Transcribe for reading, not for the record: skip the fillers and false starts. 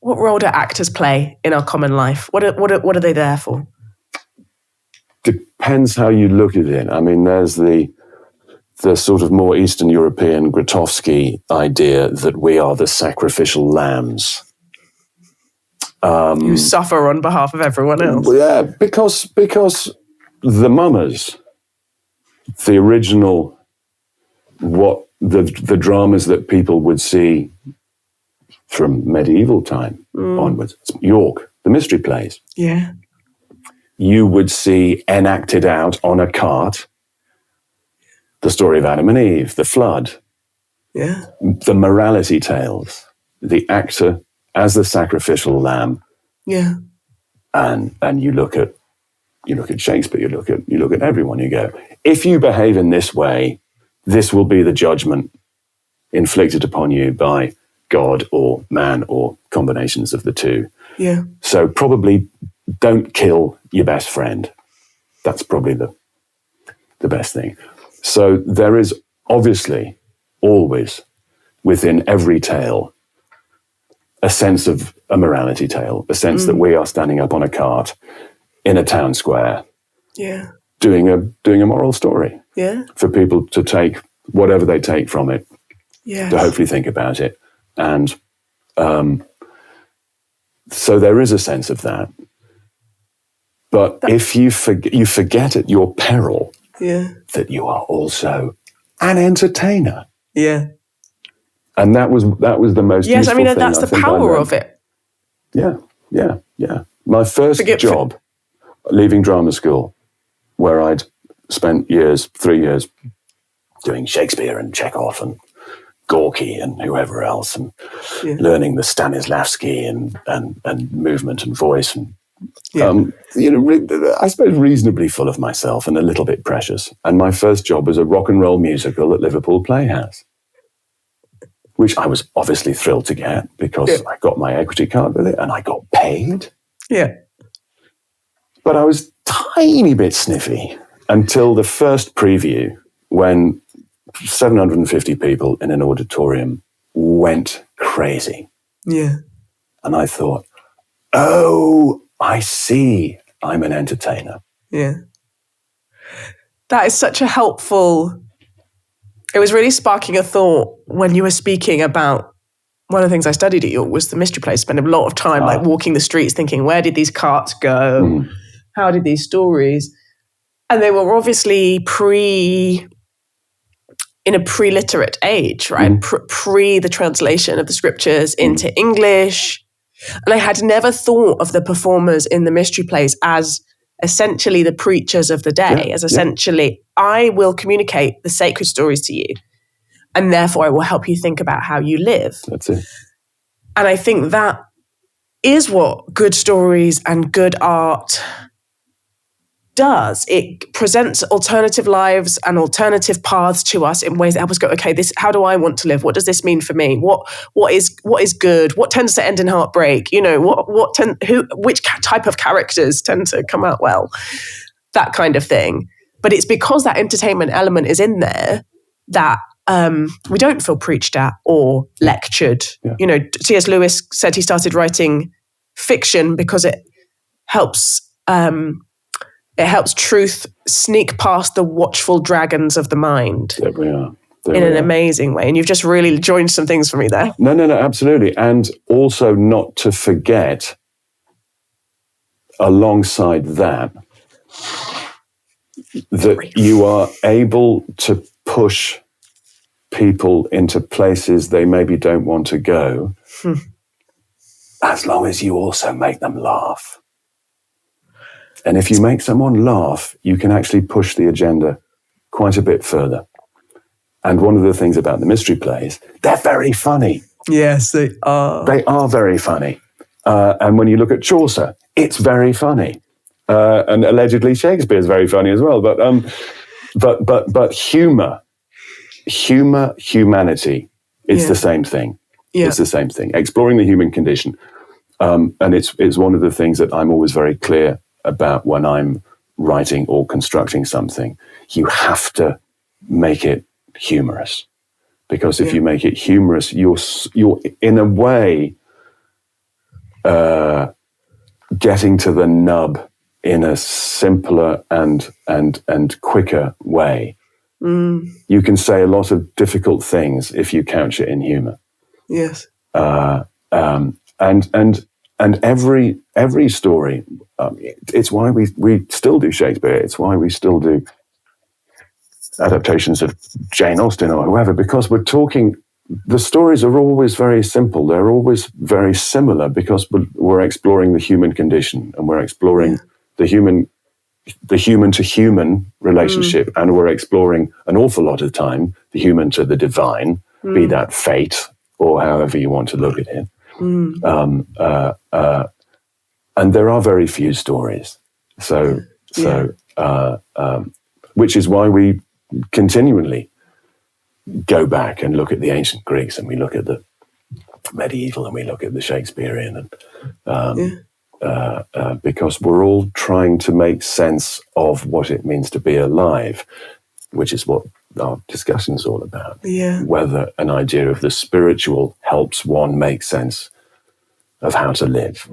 what role do actors play in our common life? What are they there for? Depends how you look at it. I mean, there's the sort of more Eastern European Grotowski idea that we are the sacrificial lambs. Who suffer on behalf of everyone else. Yeah, because the mummers, the original, what the dramas that people would see from medieval time onwards, York, the mystery plays. Yeah. You would see enacted out on a cart the story of Adam and Eve, the flood, the morality tales, the actor as the sacrificial lamb. Yeah. And you look at Shakespeare, you look at everyone, you go, if you behave in this way, this will be the judgment inflicted upon you by God or man or combinations of the two. Yeah. So probably don't kill your best friend. That's probably the best thing. So there is obviously always within every tale a sense of a morality tale, a sense that we are standing up on a cart in a town square, doing a moral story for people to take whatever they take from it, to hopefully think about it. And so there is a sense of that. But if you forget at your peril that you are also an entertainer. Yeah. And that was the most useful thing. That's the power of it. Yeah. My first job, leaving drama school, where I'd spent 3 years, doing Shakespeare and Chekhov and Gorky and whoever else, and learning the Stanislavski and movement and voice, and I suppose reasonably full of myself and a little bit precious. And my first job was a rock and roll musical at Liverpool Playhouse, which I was obviously thrilled to get because I got my equity card with it and I got paid. Yeah. But I was tiny bit sniffy until the first preview, when 750 people in an auditorium went crazy. Yeah. And I thought, oh, I see, I'm an entertainer. Yeah. That is such a helpful... It was really sparking a thought when you were speaking about one of the things I studied at York was the mystery plays. Spent a lot of time like walking the streets thinking, where did these carts go? How did these stories? And they were obviously in a pre-literate age, right? Pre the translation of the scriptures into English. And I had never thought of the performers in the mystery plays as essentially the preachers of the day, as essentially, I will communicate the sacred stories to you, and therefore I will help you think about how you live. That's it. And I think that is what good stories and good art does. It presents alternative lives and alternative paths to us in ways that help us go, okay, how do I want to live? What does this mean for me? What is good? What tends to end in heartbreak? You know, which type of characters tend to come out well? That kind of thing. But it's because that entertainment element is in there that we don't feel preached at or lectured. Yeah. You know, C.S. Lewis said he started writing fiction because it helps truth sneak past the watchful dragons of the mind. There we are. In an amazing way. And you've just really joined some things for me there. No, absolutely. And also not to forget, alongside that you are able to push people into places they maybe don't want to go, as long as you also make them laugh. And if you make someone laugh, you can actually push the agenda quite a bit further. And one of the things about the mystery plays, they're very funny. Yes, they are. They are very funny. And when you look at Chaucer, it's very funny. And allegedly Shakespeare is very funny as well. But humanity, it's the same thing. Yeah. It's the same thing. Exploring the human condition. And it's one of the things that I'm always very clear about when I'm writing or constructing something. You have to make it humorous, because if you make it humorous, you're in a way getting to the nub in a simpler and quicker way. You can say a lot of difficult things if you couch it in humor. Yes. And every story, it's why we still do Shakespeare. It's why we still do adaptations of Jane Austen or whoever, because we're talking. The stories are always very simple. They're always very similar because we're exploring the human condition, and we're exploring the human to human relationship, and we're exploring an awful lot of time the human to the divine, be that fate or however you want to look at it. And there are very few stories, which is why we continually go back and look at the ancient Greeks, and we look at the medieval, and we look at the Shakespearean, and because we're all trying to make sense of what it means to be alive, which is what our discussion is all about. Yeah. Whether an idea of the spiritual helps one make sense of how to live.